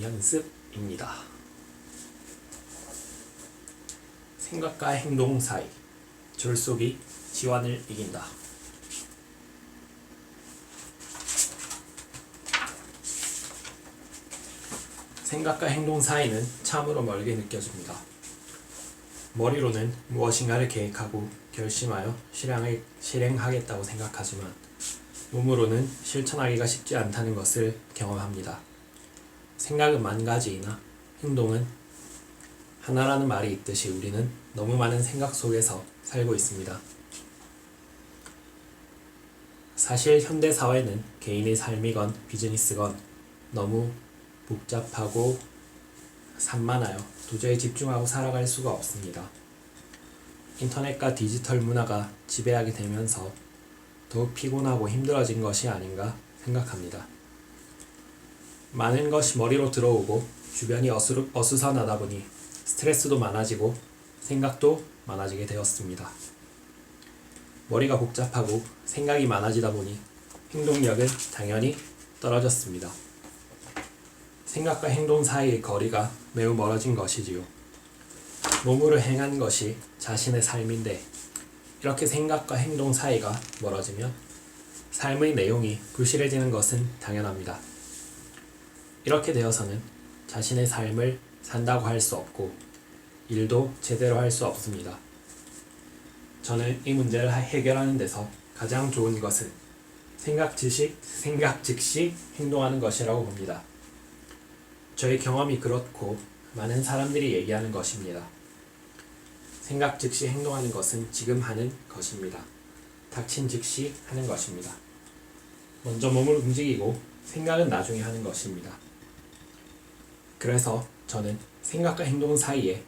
연습입니다. 생각과 행동 사이, 졸속이 지환을 이긴다. 생각과 행동 사이는 참으로 멀게 느껴집니다. 머리로는 무엇인가를 계획하고 결심하여 실행하겠다고 생각하지만 몸으로는 실천하기가 쉽지 않다는 것을 경험합니다. 생각은 만 가지이나 행동은 하나라는 말이 있듯이 우리는 너무 많은 생각 속에서 살고 있습니다. 사실 현대사회는 개인의 삶이건 비즈니스건 너무 복잡하고 산만하여 도저히 집중하고 살아갈 수가 없습니다. 인터넷과 디지털 문화가 지배하게 되면서 더욱 피곤하고 힘들어진 것이 아닌가 생각합니다. 많은 것이 머리로 들어오고 주변이 어수선하다 보니 스트레스도 많아지고 생각도 많아지게 되었습니다. 머리가 복잡하고 생각이 많아지다 보니 행동력은 당연히 떨어졌습니다. 생각과 행동 사이의 거리가 매우 멀어진 것이지요. 몸으로 행한 것이 자신의 삶인데 이렇게 생각과 행동 사이가 멀어지면 삶의 내용이 부실해지는 것은 당연합니다. 이렇게 되어서는 자신의 삶을 산다고 할 수 없고 일도 제대로 할 수 없습니다. 저는 이 문제를 해결하는 데서 가장 좋은 것은 생각 즉시 행동하는 것이라고 봅니다. 저의 경험이 그렇고 많은 사람들이 얘기하는 것입니다. 생각 즉시 행동하는 것은 지금 하는 것입니다. 닥친 즉시 하는 것입니다. 먼저 몸을 움직이고 생각은 나중에 하는 것입니다. 그래서 저는 생각과 행동 사이에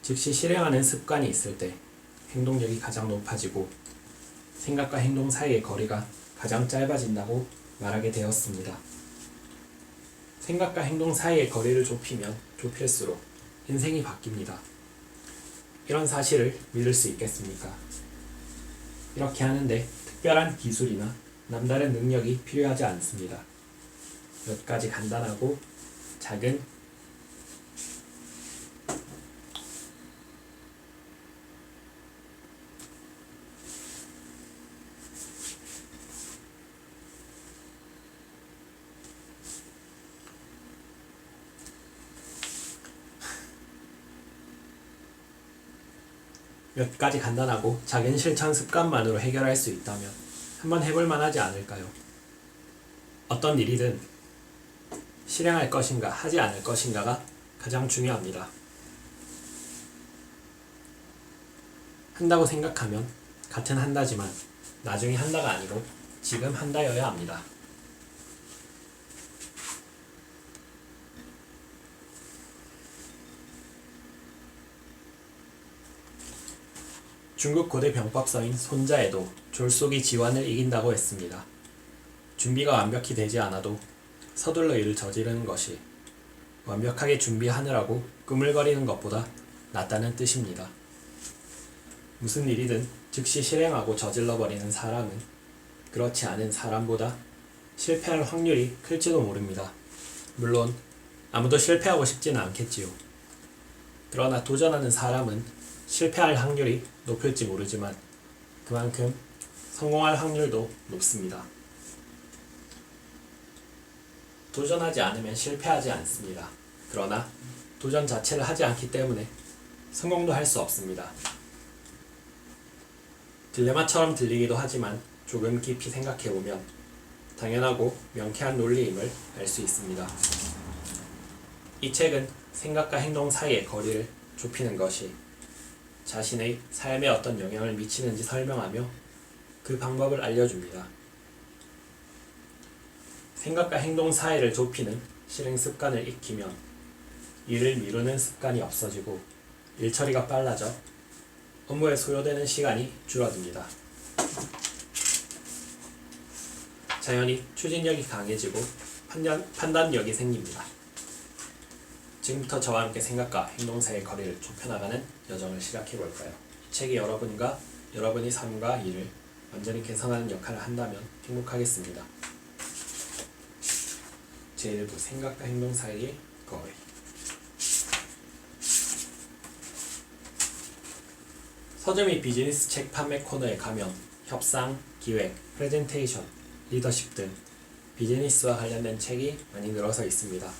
즉시 실행하는 습관이 있을 때 행동력이 가장 높아지고 생각과 행동 사이의 거리가 가장 짧아진다고 말하게 되었습니다. 생각과 행동 사이의 거리를 좁히면 좁힐수록 인생이 바뀝니다. 이런 사실을 믿을 수 있겠습니까? 이렇게 하는데 특별한 기술이나 남다른 능력이 필요하지 않습니다. 몇 가지 간단하고 작은 작은 실천 습관만으로 해결할 수 있다면 한번 해볼 만하지 않을까요? 어떤 일이든 실행할 것인가 하지 않을 것인가가 가장 중요합니다. 한다고 생각하면 같은 한다지만 나중에 한다가 아니고 지금 한다여야 합니다. 중국 고대 병법서인 손자에도 졸속이 지환을 이긴다고 했습니다. 준비가 완벽히 되지 않아도 서둘러 일을 저지르는 것이 완벽하게 준비하느라고 꾸물거리는 것보다 낫다는 뜻입니다. 무슨 일이든 즉시 실행하고 저질러버리는 사람은 그렇지 않은 사람보다 실패할 확률이 클지도 모릅니다. 물론 아무도 실패하고 싶지는 않겠지요. 그러나 도전하는 사람은 실패할 확률이 높을지 모르지만 그만큼 성공할 확률도 높습니다. 도전하지 않으면 실패하지 않습니다. 그러나 도전 자체를 하지 않기 때문에 성공도 할 수 없습니다. 딜레마처럼 들리기도 하지만 조금 깊이 생각해보면 당연하고 명쾌한 논리임을 알 수 있습니다. 이 책은 생각과 행동 사이의 거리를 좁히는 것이 자신의 삶에 어떤 영향을 미치는지 설명하며 그 방법을 알려줍니다. 생각과 행동 사이를 좁히는 실행 습관을 익히면 일을 미루는 습관이 없어지고 일 처리가 빨라져 업무에 소요되는 시간이 줄어듭니다. 자연히 추진력이 강해지고 판단력이 생깁니다. 지금부터 저와 함께 생각과 행동 사이의 거리를 좁혀나가는 여정을 시작해볼까요? 이 책이 여러분과 여러분의 삶과 일을 완전히 개선하는 역할을 한다면 행복하겠습니다. 제1부 생각과 행동 사이의 거의. 서점 및 비즈니스 책 판매 코너에 가면 협상, 기획, 프레젠테이션, 리더십 등 비즈니스와 관련된 책이 많이 늘어서 있습니다.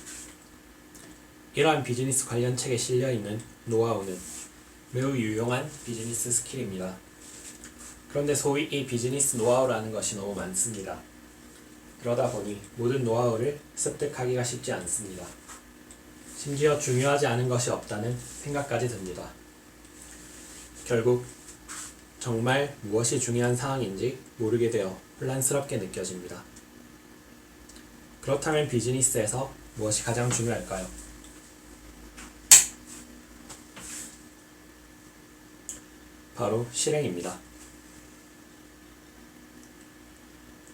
이러한 비즈니스 관련 책에 실려있는 노하우는 매우 유용한 비즈니스 스킬입니다. 그런데 소위 이 비즈니스 노하우라는 것이 너무 많습니다. 그러다 보니 모든 노하우를 습득하기가 쉽지 않습니다. 심지어 중요하지 않은 것이 없다는 생각까지 듭니다. 결국 정말 무엇이 중요한 상황인지 모르게 되어 혼란스럽게 느껴집니다. 그렇다면 비즈니스에서 무엇이 가장 중요할까요? 바로 실행입니다.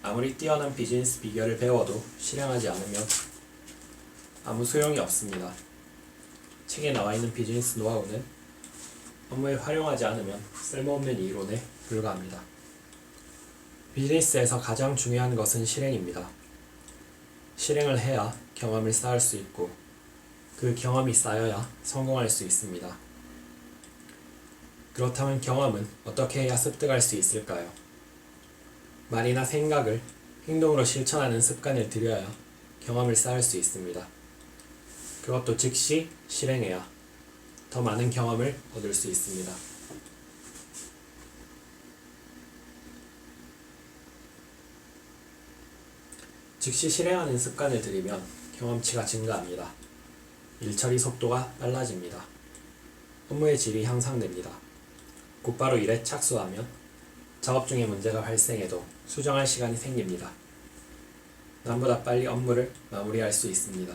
아무리 뛰어난 비즈니스 비결을 배워도 실행하지 않으면 아무 소용이 없습니다. 책에 나와 있는 비즈니스 노하우는 업무에 활용하지 않으면 쓸모없는 이론에 불과합니다. 비즈니스에서 가장 중요한 것은 실행입니다. 실행을 해야 경험을 쌓을 수 있고 그 경험이 쌓여야 성공할 수 있습니다. 그렇다면 경험은 어떻게 해야 습득할 수 있을까요? 말이나 생각을 행동으로 실천하는 습관을 들여야 경험을 쌓을 수 있습니다. 그것도 즉시 실행해야 더 많은 경험을 얻을 수 있습니다. 즉시 실행하는 습관을 들이면 경험치가 증가합니다. 일처리 속도가 빨라집니다. 업무의 질이 향상됩니다. 곧바로 일에 착수하면 작업 중에 문제가 발생해도 수정할 시간이 생깁니다. 남보다 빨리 업무를 마무리할 수 있습니다.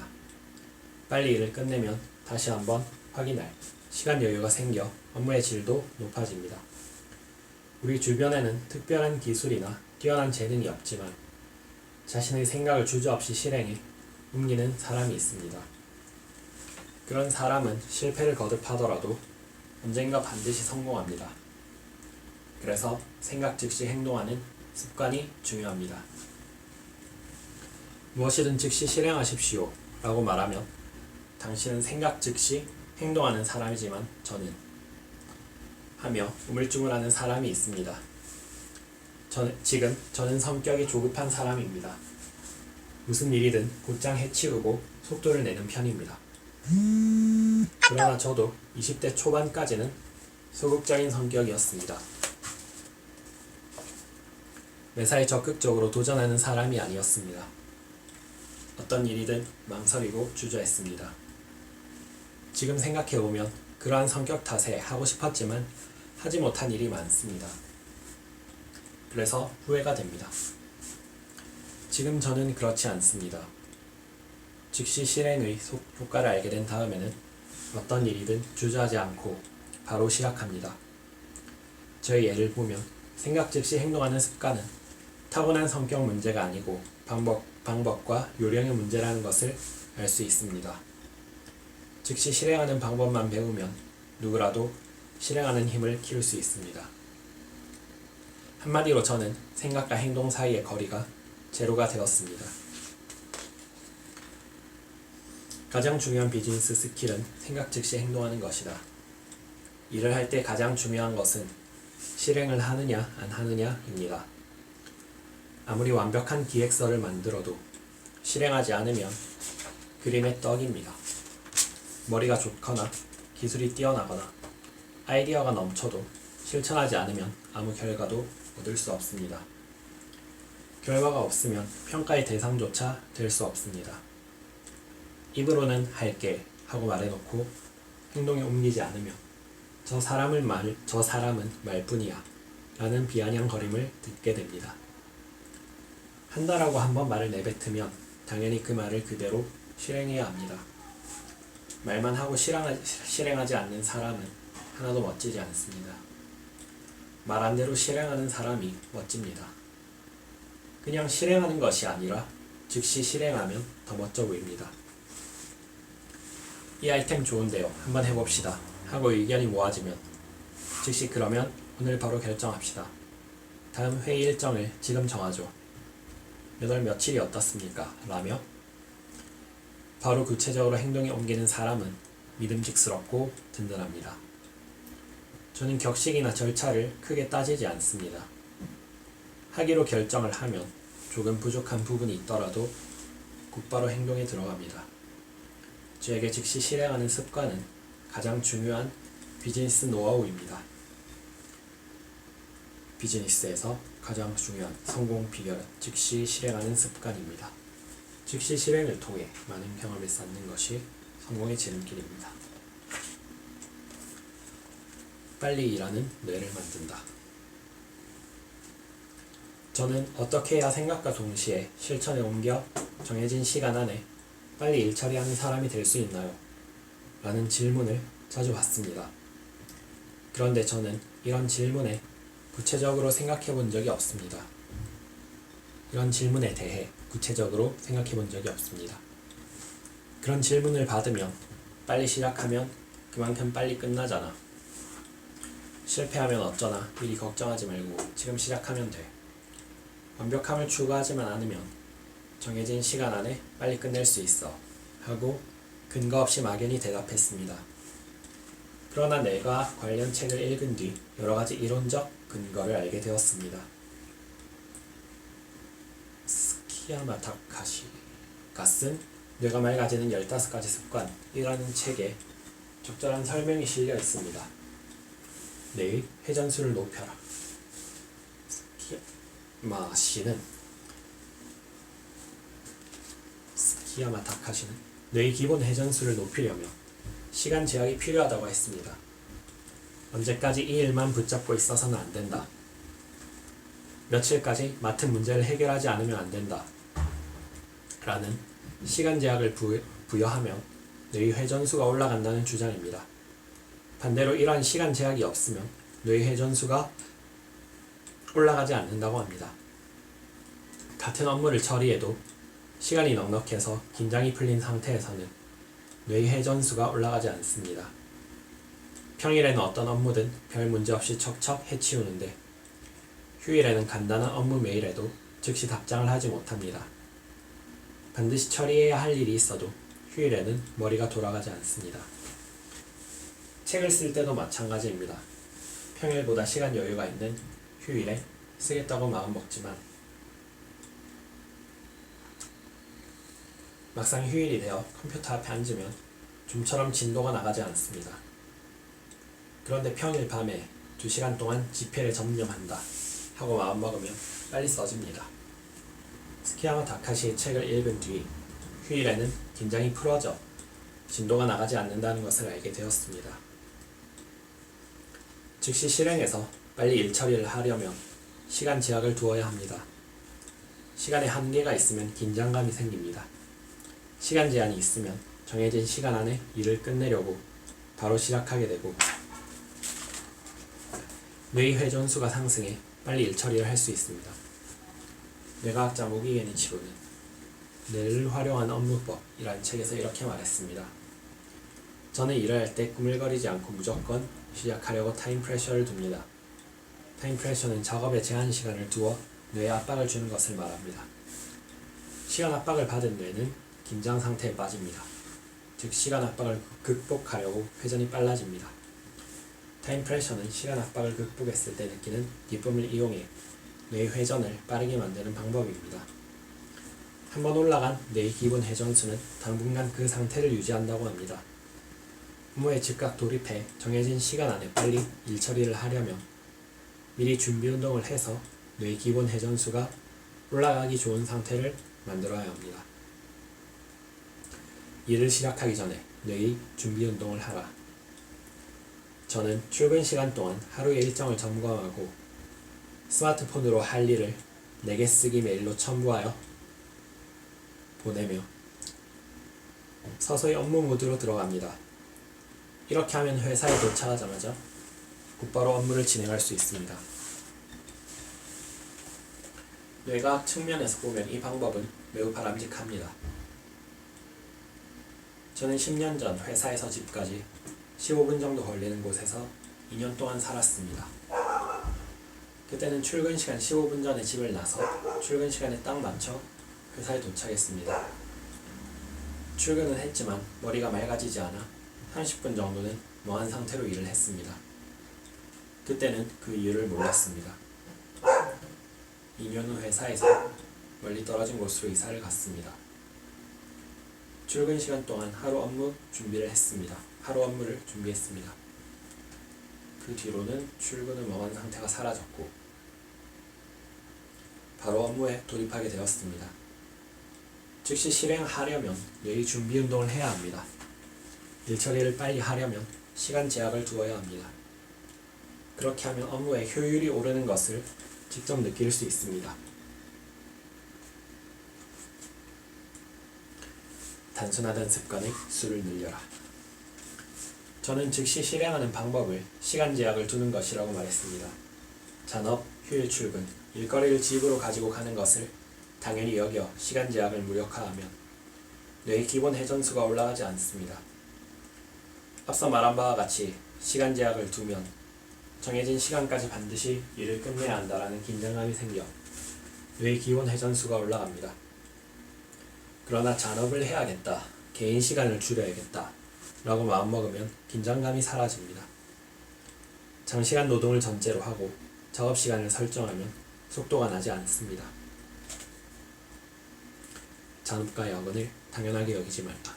빨리 일을 끝내면 다시 한번 확인할 시간 여유가 생겨 업무의 질도 높아집니다. 우리 주변에는 특별한 기술이나 뛰어난 재능이 없지만 자신의 생각을 주저없이 실행해 옮기는 사람이 있습니다. 그런 사람은 실패를 거듭하더라도 언젠가 반드시 성공합니다. 그래서 생각 즉시 행동하는 습관이 중요합니다. 무엇이든 즉시 실행하십시오 라고 말하면 당신은 생각 즉시 행동하는 사람이지만 저는 하며 우물쭈물하는 사람이 있습니다. 저는 성격이 조급한 사람입니다. 무슨 일이든 곧장 해치우고 속도를 내는 편입니다. 그러나 저도 20대 초반까지는 소극적인 성격이었습니다. 매사에 적극적으로 도전하는 사람이 아니었습니다. 어떤 일이든 망설이고 주저했습니다. 지금 생각해보면 그러한 성격 탓에 하고 싶었지만 하지 못한 일이 많습니다. 그래서 후회가 됩니다. 지금 저는 그렇지 않습니다. 즉시 실행의 효과를 알게 된 다음에는 어떤 일이든 주저하지 않고 바로 시작합니다. 저의 예를 보면 생각 즉시 행동하는 습관은 타고난 성격 문제가 아니고 방법과 요령의 문제라는 것을 알 수 있습니다. 즉시 실행하는 방법만 배우면 누구라도 실행하는 힘을 키울 수 있습니다. 한마디로 저는 생각과 행동 사이의 거리가 제로가 되었습니다. 가장 중요한 비즈니스 스킬은 생각 즉시 행동하는 것이다. 일을 할 때 가장 중요한 것은 실행을 하느냐 안 하느냐입니다. 아무리 완벽한 기획서를 만들어도 실행하지 않으면 그림의 떡입니다. 머리가 좋거나 기술이 뛰어나거나 아이디어가 넘쳐도 실천하지 않으면 아무 결과도 얻을 수 없습니다. 결과가 없으면 평가의 대상조차 될 수 없습니다. 입으로는 할게 하고 말해놓고 행동에 옮기지 않으면 저 사람은 말뿐이야 라는 비아냥거림을 듣게 됩니다. 한다라고 한번 말을 내뱉으면 당연히 그 말을 그대로 실행해야 합니다. 말만 하고 실행하지 않는 사람은 하나도 멋지지 않습니다. 말한 대로 실행하는 사람이 멋집니다. 그냥 실행하는 것이 아니라 즉시 실행하면 더 멋져 보입니다. 이 아이템 좋은데요. 한번 해봅시다. 하고 의견이 모아지면 즉시 그러면 오늘 바로 결정합시다. 다음 회의 일정을 지금 정하죠. 몇 월 며칠이 어떻습니까? 라며 바로 구체적으로 행동에 옮기는 사람은 믿음직스럽고 든든합니다. 저는 격식이나 절차를 크게 따지지 않습니다. 하기로 결정을 하면 조금 부족한 부분이 있더라도 곧바로 행동에 들어갑니다. 저에게 즉시 실행하는 습관은 가장 중요한 비즈니스 노하우입니다. 비즈니스에서 가장 중요한 성공 비결은 즉시 실행하는 습관입니다. 즉시 실행을 통해 많은 경험을 쌓는 것이 성공의 지름길입니다. 빨리 일하는 뇌를 만든다. 저는 어떻게 해야 생각과 동시에 실천에 옮겨 정해진 시간 안에 빨리 일 처리하는 사람이 될 수 있나요? 라는 질문을 자주 받습니다. 그런데 저는 이런 질문에 구체적으로 생각해 본 적이 없습니다. 이런 질문에 대해 구체적으로 생각해 본 적이 없습니다. 그런 질문을 받으면 빨리 시작하면 그만큼 빨리 끝나잖아. 실패하면 어쩌나 미리 걱정하지 말고 지금 시작하면 돼. 완벽함을 추구하지만 않으면 정해진 시간 안에 빨리 끝낼 수 있어 하고 근거 없이 막연히 대답했습니다. 그러나 뇌과 관련 책을 읽은 뒤 여러 가지 이론적 근거를 알게 되었습니다. 스키야마 타카시가 쓴 뇌가 맑아지는 15가지 습관이라는 책에 적절한 설명이 실려 있습니다. 뇌의 회전수를 높여라. 스키야마 타카시는 뇌의 기본 회전수를 높이려면 시간 제약이 필요하다고 했습니다. 언제까지 이 일만 붙잡고 있어서는 안 된다. 며칠까지 맡은 문제를 해결하지 않으면 안 된다. 라는 시간 제약을 부여하면 뇌의 회전수가 올라간다는 주장입니다. 반대로 이러한 시간 제약이 없으면 뇌의 회전수가 올라가지 않는다고 합니다. 같은 업무를 처리해도 시간이 넉넉해서 긴장이 풀린 상태에서는 뇌의 회전수가 올라가지 않습니다. 평일에는 어떤 업무든 별 문제 없이 척척 해치우는데 휴일에는 간단한 업무 메일에도 즉시 답장을 하지 못합니다. 반드시 처리해야 할 일이 있어도 휴일에는 머리가 돌아가지 않습니다. 책을 쓸 때도 마찬가지입니다. 평일보다 시간 여유가 있는 휴일에 쓰겠다고 마음먹지만 막상 휴일이 되어 컴퓨터 앞에 앉으면 좀처럼 진도가 나가지 않습니다. 그런데 평일 밤에 2시간 동안 지폐를 점령한다 하고 마음먹으면 빨리 써집니다. 스키야마 타카시의 책을 읽은 뒤 휴일에는 긴장이 풀어져 진도가 나가지 않는다는 것을 알게 되었습니다. 즉시 실행해서 빨리 일 처리를 하려면 시간 제약을 두어야 합니다. 시간에 한계가 있으면 긴장감이 생깁니다. 시간 제한이 있으면 정해진 시간 안에 일을 끝내려고 바로 시작하게 되고 뇌의 회전수가 상승해 빨리 일 처리를 할 수 있습니다. 뇌과학자 모기게니치로는 뇌를 활용한 업무법이라는 책에서 이렇게 말했습니다. 저는 일을 할 때 꾸물거리지 않고 무조건 시작하려고 타임 프레셔를 둡니다. 타임 프레셔는 작업에 제한 시간을 두어 뇌에 압박을 주는 것을 말합니다. 시간 압박을 받은 뇌는 긴장 상태에 빠집니다. 즉 시간 압박을 극복하려고 회전이 빨라집니다. 타임 프레셔는 시간 압박을 극복했을 때 느끼는 기쁨을 이용해 뇌의 회전을 빠르게 만드는 방법입니다. 한번 올라간 뇌의 기본 회전수는 당분간 그 상태를 유지한다고 합니다. 업무에 즉각 돌입해 정해진 시간 안에 빨리 일 처리를 하려면 미리 준비 운동을 해서 뇌의 기본 회전수가 올라가기 좋은 상태를 만들어야 합니다. 일을 시작하기 전에 뇌의 준비 운동을 하라. 저는 출근 시간 동안 하루의 일정을 점검하고 스마트폰으로 할 일을 4개 쓰기 메일로 첨부하여 보내며 서서히 업무 모드로 들어갑니다. 이렇게 하면 회사에 도착하자마자 곧바로 업무를 진행할 수 있습니다. 뇌과학 측면에서 보면 이 방법은 매우 바람직합니다. 저는 10년 전 회사에서 집까지 15분 정도 걸리는 곳에서 2년 동안 살았습니다. 그때는 출근 시간 15분 전에 집을 나서 출근 시간에 딱 맞춰 회사에 도착했습니다. 출근은 했지만 머리가 맑아지지 않아 30분 정도는 멍한 상태로 일을 했습니다. 그때는 그 이유를 몰랐습니다. 2년 후 회사에서 멀리 떨어진 곳으로 이사를 갔습니다. 출근 시간 동안 하루 업무를 준비했습니다. 그 뒤로는 출근 후 멍한 상태가 사라졌고 바로 업무에 돌입하게 되었습니다. 즉시 실행하려면 미리 준비 운동을 해야 합니다. 일 처리를 빨리 하려면 시간 제약을 두어야 합니다. 그렇게 하면 업무의 효율이 오르는 것을 직접 느낄 수 있습니다. 단순하던 습관의 수를 늘려라. 저는 즉시 실행하는 방법을 시간 제약을 두는 것이라고 말했습니다. 잔업, 휴일 출근, 일거리를 집으로 가지고 가는 것을 당연히 여겨 시간 제약을 무력화하면 뇌의 기본 회전수가 올라가지 않습니다. 앞서 말한 바와 같이 시간 제약을 두면 정해진 시간까지 반드시 일을 끝내야 한다라는 긴장감이 생겨 뇌의 기본 회전수가 올라갑니다. 그러나 잔업을 해야겠다, 개인 시간을 줄여야겠다 라고 마음먹으면 긴장감이 사라집니다. 장시간 노동을 전제로 하고 작업시간을 설정하면 속도가 나지 않습니다. 잔업과 야근을 당연하게 여기지 말다.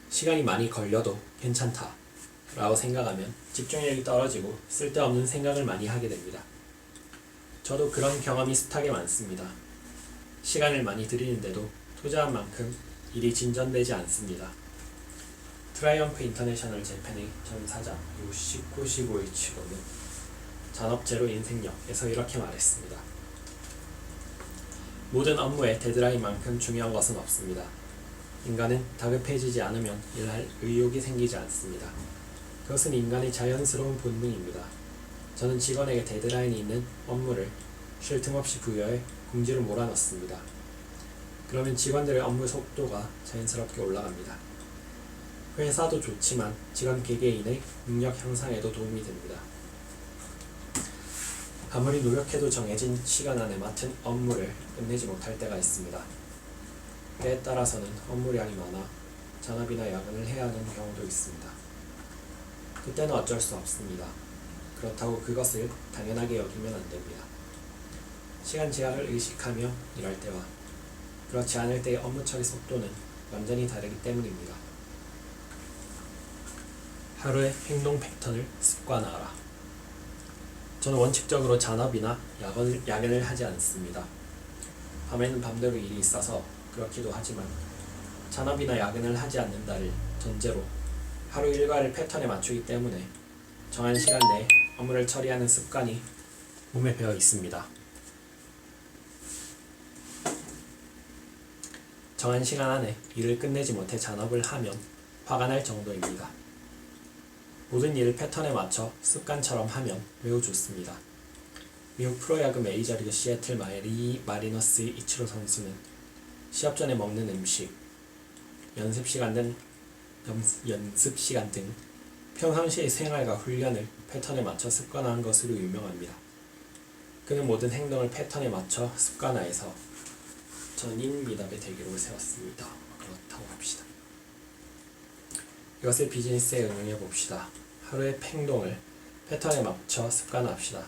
시간이 많이 걸려도 괜찮다 라고 생각하면 집중력이 떨어지고 쓸데없는 생각을 많이 하게 됩니다. 저도 그런 경험이 숱하게 많습니다. 시간을 많이 들이는데도 투자한 만큼 일이 진전되지 않습니다. 트라이엄프 인터내셔널 재팬의 전 사장 요시코 시고이치로는 잔업 제로 인생력에서 이렇게 말했습니다. 모든 업무에 데드라인만큼 중요한 것은 없습니다. 인간은 다급해지지 않으면 일할 의욕이 생기지 않습니다. 그것은 인간의 자연스러운 본능입니다. 저는 직원에게 데드라인이 있는 업무를 쉴 틈 없이 부여해 공지를 몰아넣습니다. 그러면 직원들의 업무 속도가 자연스럽게 올라갑니다. 회사도 좋지만 직원 개개인의 능력 향상에도 도움이 됩니다. 아무리 노력해도 정해진 시간 안에 맡은 업무를 끝내지 못할 때가 있습니다. 때에 따라서는 업무량이 많아 잔업이나 야근을 해야 하는 경우도 있습니다. 그때는 어쩔 수 없습니다. 그렇다고 그것을 당연하게 여기면 안 됩니다. 시간 제약을 의식하며 일할 때와 그렇지 않을 때의 업무 처리 속도는 완전히 다르기 때문입니다. 하루의 행동 패턴을 습관화하라. 저는 원칙적으로 잔업이나 야근을 하지 않습니다. 밤에는 밤대로 일이 있어서 그렇기도 하지만 잔업이나 야근을 하지 않는다를 전제로 하루 일과를 패턴에 맞추기 때문에 정한 시간 내에 업무를 처리하는 습관이 몸에 배어 있습니다. 정한 시간 안에 일을 끝내지 못해 잔업을 하면 화가 날 정도입니다. 모든 일을 패턴에 맞춰 습관처럼 하면 매우 좋습니다. 미국 프로야구 메이저리그 시애틀 마리너스의 이치로 선수는 시합 전에 먹는 음식, 연습 시간 등 평상시의 생활과 훈련을 패턴에 맞춰 습관화한 것으로 유명합니다. 그는 모든 행동을 패턴에 맞춰 습관화해서 전인 미답의 대기록을 세웠습니다. 그렇다고 합시다. 이것을 비즈니스에 응용해 봅시다. 하루의 행동을 패턴에 맞춰 습관화합시다.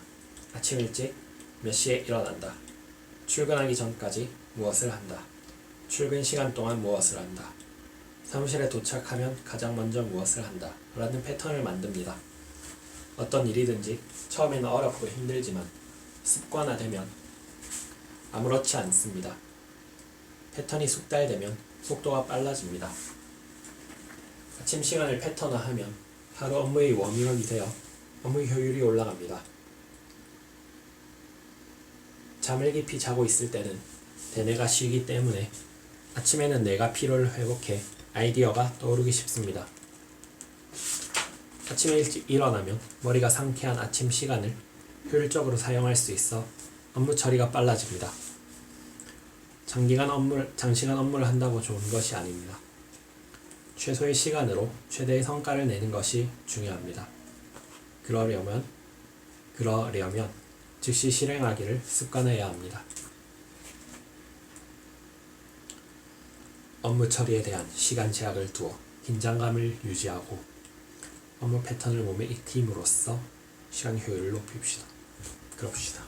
아침 일찍 몇 시에 일어난다. 출근하기 전까지 무엇을 한다. 출근 시간 동안 무엇을 한다. 사무실에 도착하면 가장 먼저 무엇을 한다. 라는 패턴을 만듭니다. 어떤 일이든지 처음에는 어렵고 힘들지만 습관화되면 아무렇지 않습니다. 패턴이 숙달되면 속도가 빨라집니다. 아침 시간을 패턴화하면 하루 업무의 워밍업이 되어 업무 효율이 올라갑니다. 잠을 깊이 자고 있을 때는 대뇌가 쉬기 때문에 아침에는 뇌가 피로를 회복해 아이디어가 떠오르기 쉽습니다. 아침에 일찍 일어나면 머리가 상쾌한 아침 시간을 효율적으로 사용할 수 있어 업무 처리가 빨라집니다. 장시간 업무를 한다고 좋은 것이 아닙니다. 최소의 시간으로 최대의 성과를 내는 것이 중요합니다. 그러려면 즉시 실행하기를 습관해야 합니다. 업무 처리에 대한 시간 제약을 두어 긴장감을 유지하고 업무 패턴을 몸에 익힘으로써 시간 효율을 높입시다. 그럽시다.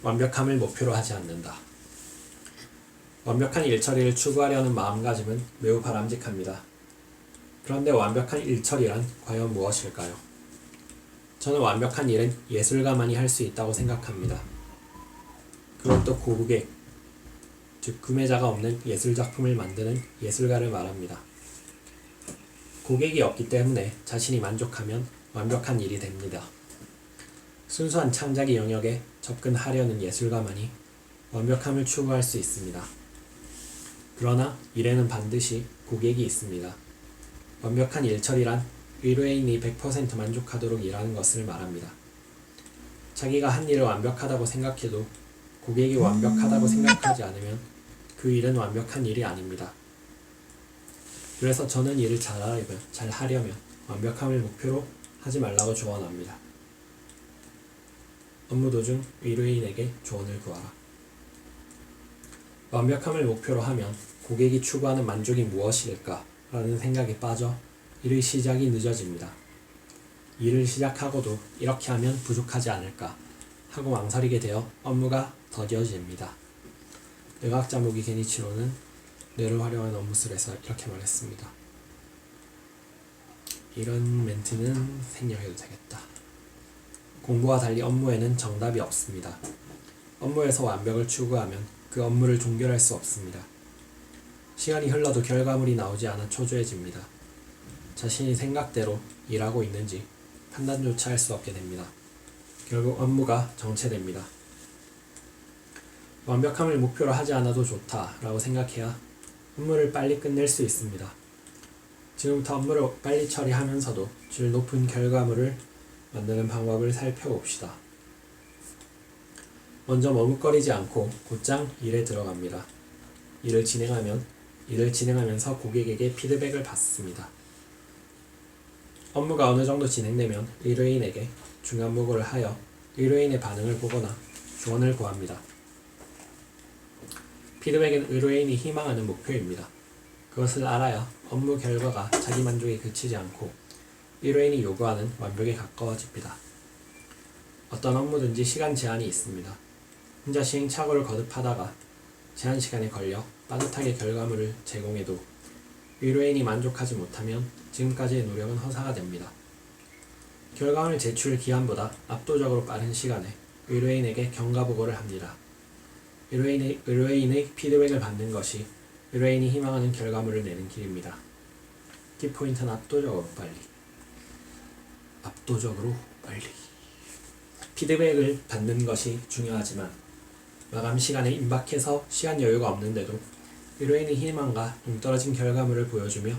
완벽함을 목표로 하지 않는다. 완벽한 일처리를 추구하려는 마음가짐은 매우 바람직합니다. 그런데 완벽한 일처리란 과연 무엇일까요? 저는 완벽한 일은 예술가만이 할 수 있다고 생각합니다. 그것도 고객, 즉 구매자가 없는 예술작품을 만드는 예술가를 말합니다. 고객이 없기 때문에 자신이 만족하면 완벽한 일이 됩니다. 순수한 창작의 영역에 접근하려는 예술가만이 완벽함을 추구할 수 있습니다. 그러나 일에는 반드시 고객이 있습니다. 완벽한 일처리란 의뢰인이 100% 만족하도록 일하는 것을 말합니다. 자기가 한 일을 완벽하다고 생각해도 고객이 완벽하다고 생각하지 않으면 그 일은 완벽한 일이 아닙니다. 그래서 저는 일을 잘하려면 완벽함을 목표로 하지 말라고 조언합니다. 업무 도중 의뢰인에게 조언을 구하라. 완벽함을 목표로 하면 고객이 추구하는 만족이 무엇일까? 라는 생각에 빠져 일의 시작이 늦어집니다. 일을 시작하고도 이렇게 하면 부족하지 않을까 하고 망설이게 되어 업무가 더뎌집니다. 뇌과학자 모기 게니치로는 뇌를 활용한 업무술에서 이렇게 말했습니다. 이런 멘트는 생략해도 되겠다. 공부와 달리 업무에는 정답이 없습니다. 업무에서 완벽을 추구하면 그 업무를 종결할 수 없습니다. 시간이 흘러도 결과물이 나오지 않아 초조해집니다. 자신이 생각대로 일하고 있는지 판단조차 할 수 없게 됩니다. 결국 업무가 정체됩니다. 완벽함을 목표로 하지 않아도 좋다라고 생각해야 업무를 빨리 끝낼 수 있습니다. 지금부터 업무를 빨리 처리하면서도 질 높은 결과물을 만드는 방법을 살펴봅시다. 먼저 머뭇거리지 않고 곧장 일에 들어갑니다. 일을 진행하면서 고객에게 피드백을 받습니다. 업무가 어느 정도 진행되면 의뢰인에게 중요한 보고를 하여 의뢰인의 반응을 보거나 조언을 구합니다. 피드백은 의뢰인이 희망하는 목표입니다. 그것을 알아야 업무 결과가 자기 만족에 그치지 않고 의뢰인이 요구하는 완벽에 가까워집니다. 어떤 업무든지 시간 제한이 있습니다. 혼자 시행착오를 거듭하다가 제한 시간에 걸려 빠듯하게 결과물을 제공해도 의뢰인이 만족하지 못하면 지금까지의 노력은 허사가 됩니다. 결과물 제출 기한보다 압도적으로 빠른 시간에 의뢰인에게 경과보고를 합니다. 의뢰인의 피드백을 받는 것이 의뢰인이 희망하는 결과물을 내는 길입니다. 키포인트는 압도적으로 빨리. 피드백을 받는 것이 중요하지만 마감 시간에 임박해서 시간 여유가 없는데도 의뢰인의 희망과 동떨어진 결과물을 보여주며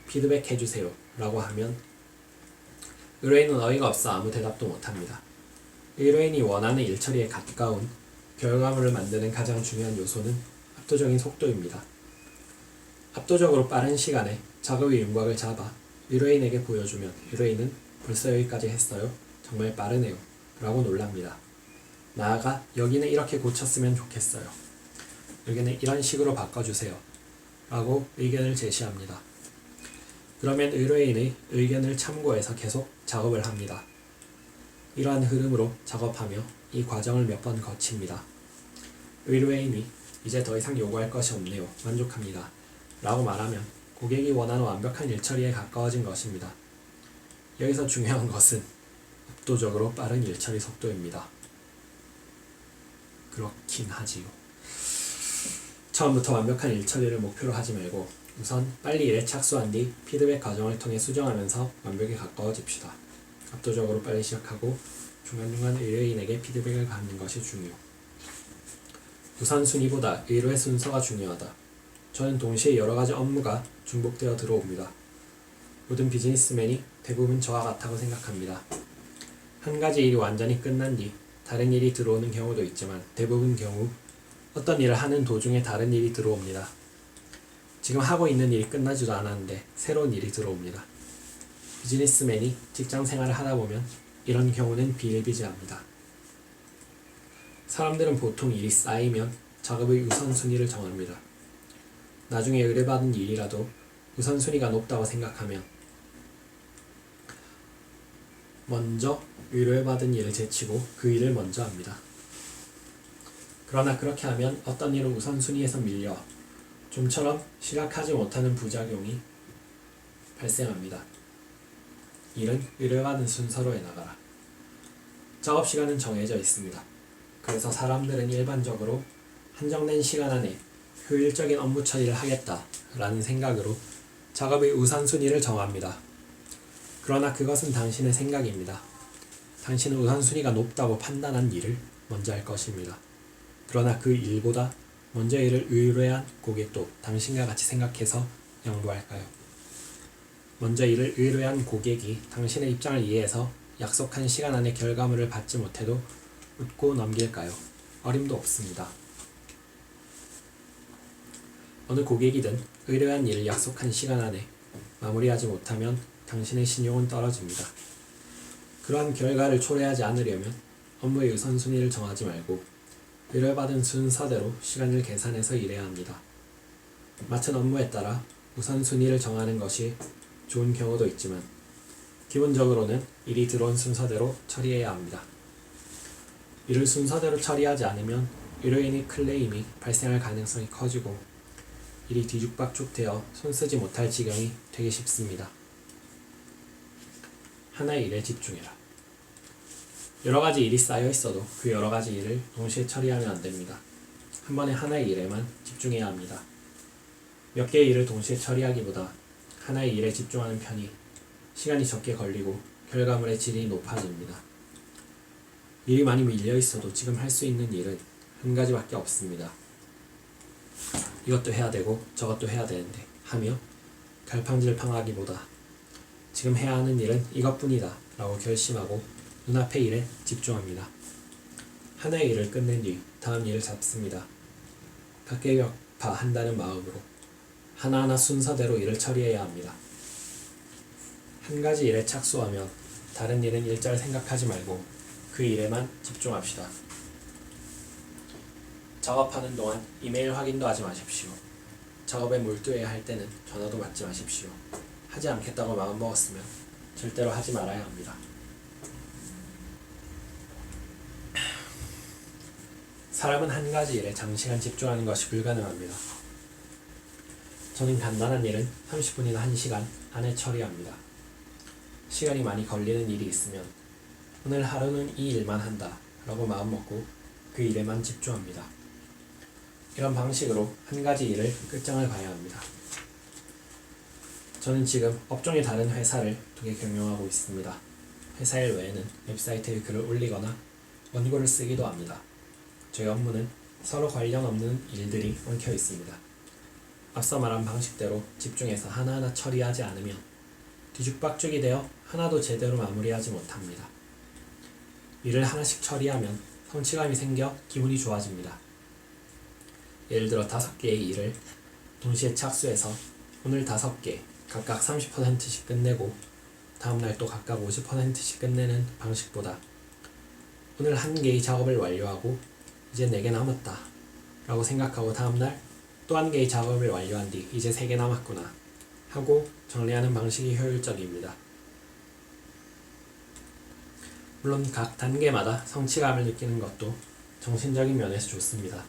피드백해주세요 라고 하면 의뢰인은 어이가 없어 아무 대답도 못합니다. 의뢰인이 원하는 일처리에 가까운 결과물을 만드는 가장 중요한 요소는 압도적인 속도입니다. 압도적으로 빠른 시간에 작업의 윤곽을 잡아 의뢰인에게 보여주면 의뢰인은 벌써 여기까지 했어요? 정말 빠르네요 라고 놀랍니다. 나아가 여기는 이렇게 고쳤으면 좋겠어요. 여기는 이런 식으로 바꿔주세요 라고 의견을 제시합니다. 그러면 의뢰인의 의견을 참고해서 계속 작업을 합니다. 이러한 흐름으로 작업하며 이 과정을 몇 번 거칩니다. 의뢰인이 이제 더 이상 요구할 것이 없네요. 만족합니다. 라고 말하면 고객이 원하는 완벽한 일처리에 가까워진 것입니다. 여기서 중요한 것은 압도적으로 빠른 일처리 속도입니다. 그렇긴 하지요. 처음부터 완벽한 일처리를 목표로 하지 말고 우선 빨리 일에 착수한 뒤 피드백 과정을 통해 수정하면서 완벽에 가까워집시다. 압도적으로 빨리 시작하고 중간중간 의뢰인에게 피드백을 받는 것이 중요. 우선순위보다 의뢰 순서가 중요하다. 저는 동시에 여러가지 업무가 중복되어 들어옵니다. 모든 비즈니스맨이 대부분 저와 같다고 생각합니다. 한 가지 일이 완전히 끝난 뒤 다른 일이 들어오는 경우도 있지만 대부분 경우 어떤 일을 하는 도중에 다른 일이 들어옵니다. 지금 하고 있는 일이 끝나지도 않았는데 새로운 일이 들어옵니다. 비즈니스맨이 직장 생활을 하다 보면 이런 경우는 비일비재합니다. 사람들은 보통 일이 쌓이면 작업의 우선순위를 정합니다. 나중에 의뢰받은 일이라도 우선순위가 높다고 생각하면 먼저 의뢰받은 일을 제치고 그 일을 먼저 합니다. 그러나 그렇게 하면 어떤 일은 우선순위에서 밀려 좀처럼 시각하지 못하는 부작용이 발생합니다. 일은 의뢰받은 순서로 해나가라. 작업시간은 정해져 있습니다. 그래서 사람들은 일반적으로 한정된 시간 안에 효율적인 업무 처리를 하겠다라는 생각으로 작업의 우선순위를 정합니다. 그러나 그것은 당신의 생각입니다. 당신은 우선순위가 높다고 판단한 일을 먼저 할 것입니다. 그러나 그 일보다 먼저 일을 의뢰한 고객도 당신과 같이 생각해서 양보할까요? 먼저 일을 의뢰한 고객이 당신의 입장을 이해해서 약속한 시간 안에 결과물을 받지 못해도 웃고 넘길까요? 어림도 없습니다. 어느 고객이든 의뢰한 일을 약속한 시간 안에 마무리하지 못하면 당신의 신용은 떨어집니다. 그러한 결과를 초래하지 않으려면 업무의 우선순위를 정하지 말고 의뢰받은 순서대로 시간을 계산해서 일해야 합니다. 맡은 업무에 따라 우선순위를 정하는 것이 좋은 경우도 있지만 기본적으로는 일이 들어온 순서대로 처리해야 합니다. 일을 순서대로 처리하지 않으면 의뢰인의 클레임이 발생할 가능성이 커지고 일이 뒤죽박죽 되어 손쓰지 못할 지경이 되기 쉽습니다. 하나의 일에 집중해라. 여러 가지 일이 쌓여 있어도 그 여러 가지 일을 동시에 처리하면 안 됩니다. 한 번에 하나의 일에만 집중해야 합니다. 몇 개의 일을 동시에 처리하기보다 하나의 일에 집중하는 편이 시간이 적게 걸리고 결과물의 질이 높아집니다. 일이 많이 밀려 있어도 지금 할 수 있는 일은 한 가지밖에 없습니다. 이것도 해야 되고 저것도 해야 되는데 하며 갈팡질팡하기보다 지금 해야 하는 일은 이것뿐이다 라고 결심하고 눈앞의 일에 집중합니다. 하나의 일을 끝낸 뒤 다음 일을 잡습니다. 각계격파한다는 마음으로 하나하나 순서대로 일을 처리해야 합니다. 한 가지 일에 착수하면 다른 일은 일절 생각하지 말고 그 일에만 집중합시다. 작업하는 동안 이메일 확인도 하지 마십시오. 작업에 몰두해야 할 때는 전화도 받지 마십시오. 하지 않겠다고 마음먹었으면 절대로 하지 말아야 합니다. 사람은 한 가지 일에 장시간 집중하는 것이 불가능합니다. 저는 간단한 일은 30분이나 1시간 안에 처리합니다. 시간이 많이 걸리는 일이 있으면 오늘 하루는 이 일만 한다 라고 마음먹고 그 일에만 집중합니다. 이런 방식으로 한 가지 일을 끝장을 봐야 합니다. 저는 지금 업종이 다른 회사를 2개 경영하고 있습니다. 회사 일 외에는 웹사이트에 글을 올리거나 원고를 쓰기도 합니다. 저희 업무는 서로 관련 없는 일들이 엉켜 있습니다. 앞서 말한 방식대로 집중해서 하나하나 처리하지 않으면 뒤죽박죽이 되어 하나도 제대로 마무리하지 못합니다. 일을 하나씩 처리하면 성취감이 생겨 기분이 좋아집니다. 예를 들어 5개의 일을 동시에 착수해서 오늘 5개 각각 30%씩 끝내고 다음날 또 각각 50%씩 끝내는 방식보다 오늘 1개의 작업을 완료하고 이제 4개 남았다 라고 생각하고 다음날 또 1개의 작업을 완료한 뒤 이제 3개 남았구나 하고 정리하는 방식이 효율적입니다. 물론 각 단계마다 성취감을 느끼는 것도 정신적인 면에서 좋습니다.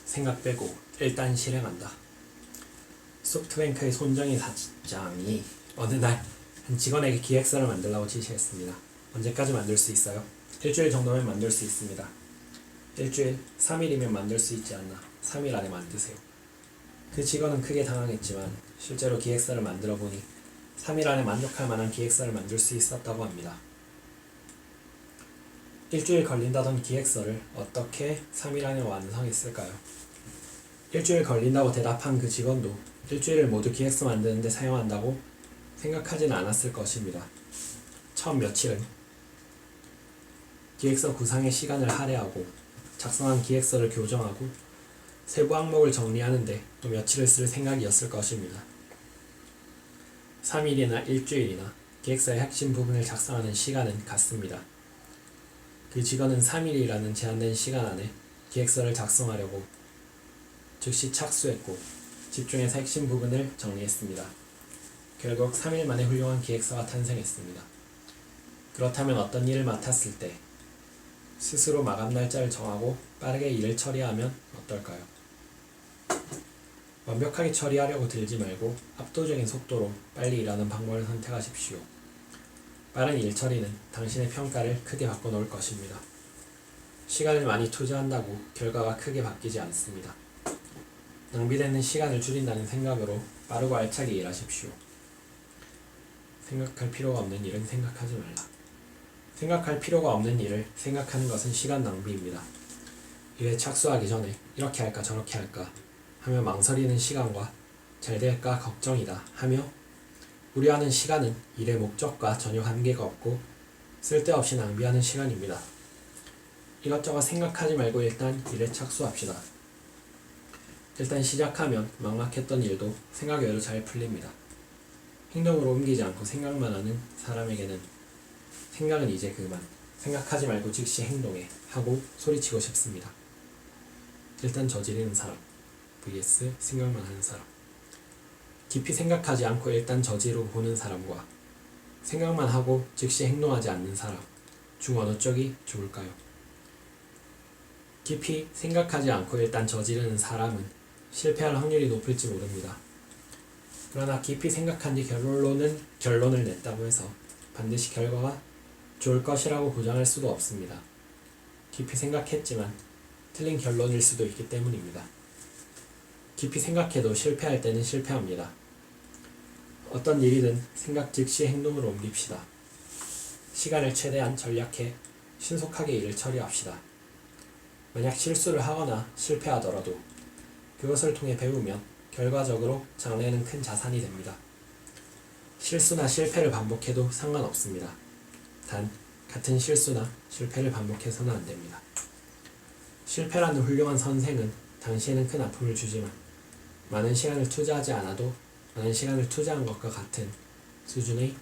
생각 빼고 일단 실행한다. 소프트뱅크의 손정희 사장이 어느 날 한 직원에게 기획서를 만들라고 지시했습니다. 언제까지 만들 수 있어요? 일주일 정도면 만들 수 있습니다. 일주일? 3일이면 만들 수 있지 않나? 3일 안에 만드세요. 그 직원은 크게 당황했지만 실제로 기획서를 만들어 보니 3일 안에 만족할 만한 기획서를 만들 수 있었다고 합니다. 일주일 걸린다던 기획서를 어떻게 3일 안에 완성했을까요? 일주일 걸린다고 대답한 그 직원도 일주일을 모두 기획서 만드는 데 사용한다고 생각하지는 않았을 것입니다. 처음 며칠은 기획서 구상에 시간을 할애하고 작성한 기획서를 교정하고 세부 항목을 정리하는데 또 며칠을 쓸 생각이었을 것입니다. 3일이나 일주일이나 기획서의 핵심 부분을 작성하는 시간은 같습니다. 그 직원은 3일이라는 제한된 시간 안에 기획서를 작성하려고 즉시 착수했고 집중해서 핵심 부분을 정리했습니다. 결국 3일 만에 훌륭한 기획서가 탄생했습니다. 그렇다면 어떤 일을 맡았을 때 스스로 마감 날짜를 정하고 빠르게 일을 처리하면 어떨까요? 완벽하게 처리하려고 들지 말고 압도적인 속도로 빨리 일하는 방법을 선택하십시오. 빠른 일 처리는 당신의 평가를 크게 바꿔놓을 것입니다. 시간을 많이 투자한다고 결과가 크게 바뀌지 않습니다. 낭비되는 시간을 줄인다는 생각으로 빠르고 알차게 일하십시오. 생각할 필요가 없는 일은 생각하지 말라. 생각할 필요가 없는 일을 생각하는 것은 시간 낭비입니다. 일에 착수하기 전에 이렇게 할까 저렇게 할까 하며 망설이는 시간과 잘 될까 걱정이다 하며 우려하는 시간은 일의 목적과 전혀 관계가 없고 쓸데없이 낭비하는 시간입니다. 이것저것 생각하지 말고 일단 일에 착수합시다. 일단 시작하면 막막했던 일도 생각 외로 잘 풀립니다. 행동으로 옮기지 않고 생각만 하는 사람에게는 생각은 이제 그만, 생각하지 말고 즉시 행동해 하고 소리치고 싶습니다. 일단 저지르는 사람 vs 생각만 하는 사람. 깊이 생각하지 않고 일단 저지르고 보는 사람과 생각만 하고 즉시 행동하지 않는 사람 중 어느 쪽이 좋을까요? 깊이 생각하지 않고 일단 저지르는 사람은 실패할 확률이 높을지 모릅니다. 그러나 깊이 생각한 뒤 결론을 냈다고 해서 반드시 결과가 좋을 것이라고 보장할 수도 없습니다. 깊이 생각했지만 틀린 결론일 수도 있기 때문입니다. 깊이 생각해도 실패할 때는 실패합니다. 어떤 일이든 생각 즉시 행동으로 옮깁시다. 시간을 최대한 전략해 신속하게 일을 처리합시다. 만약 실수를 하거나 실패하더라도 그것을 통해 배우면 결과적으로 장래에는 큰 자산이 됩니다. 실수나 실패를 반복해도 상관없습니다. 단 같은 실수나 실패를 반복해서는 안 됩니다. 실패라는 훌륭한 선생은 당시에는 큰 아픔을 주지만 많은 시간을 투자하지 않아도 많은 시간을 투자한 것과 같은 수준의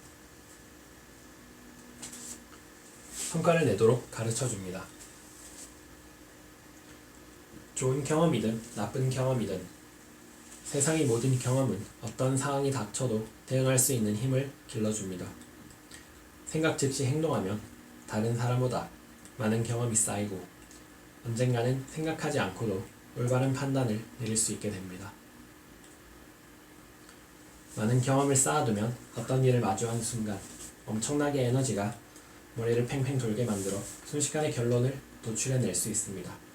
성과를 내도록 가르쳐줍니다. 좋은 경험이든 나쁜 경험이든 세상의 모든 경험은 어떤 상황이 닥쳐도 대응할 수 있는 힘을 길러줍니다. 생각 즉시 행동하면 다른 사람보다 많은 경험이 쌓이고 언젠가는 생각하지 않고도 올바른 판단을 내릴 수 있게 됩니다. 많은 경험을 쌓아두면 어떤 일을 마주한 순간 엄청나게 에너지가 머리를 팽팽 돌게 만들어 순식간에 결론을 도출해낼 수 있습니다.